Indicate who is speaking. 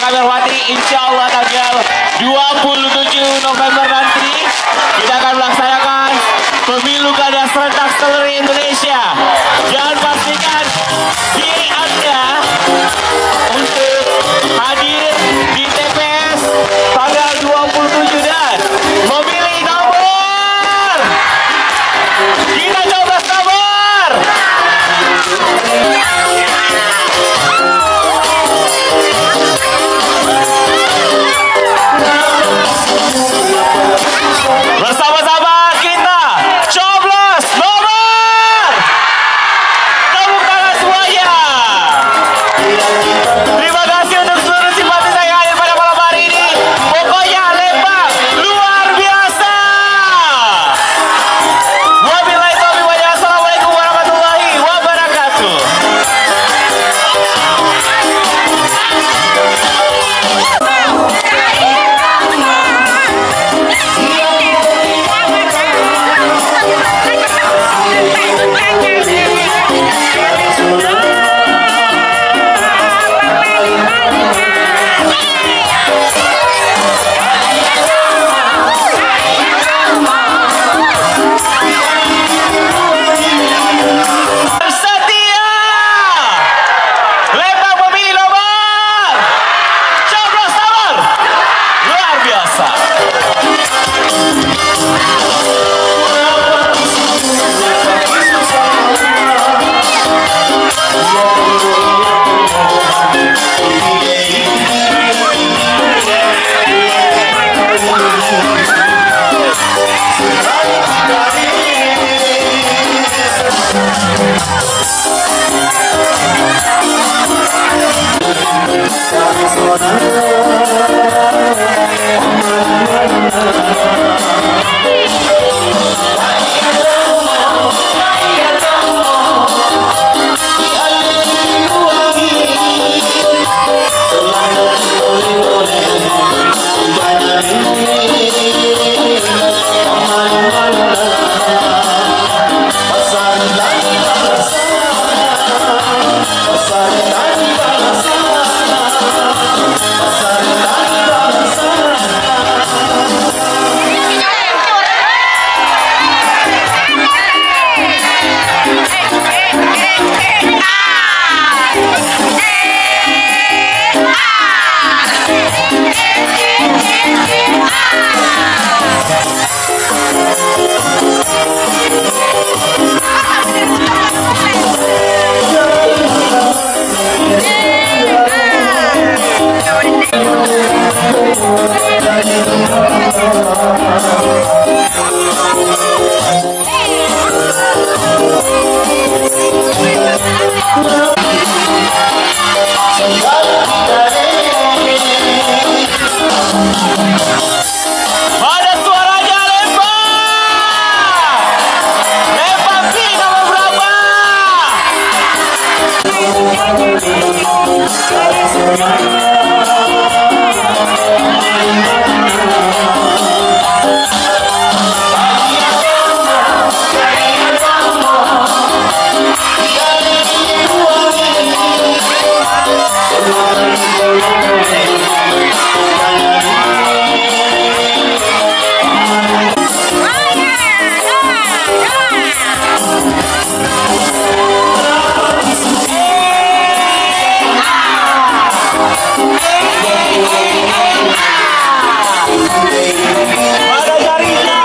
Speaker 1: kami hormati, insya Allah tanggal 27 November nanti kita akan melaksanakan pemilu kada serentak seluruh Indonesia. Dan pastikan diri Anda untuk hadir di TPS tanggal 27 dan memilih nomor. Kita coba nomor. Bersama-sama kita coblos nomor. Tepuk tangan semuanya. Terima kasih untuk seluruh simpatisan yang hadir pada malam hari ini. Pokoknya Lembang luar biasa. Wabillahi taufiq wal hidayah. Assalamualaikum warahmatullahi wabarakatuh. Setia Lembang memilih nomor. Coblos nomor. Luar biasa. Ada suaranya Lembang. Lembang pilih nomor berapa? Ada jarinya.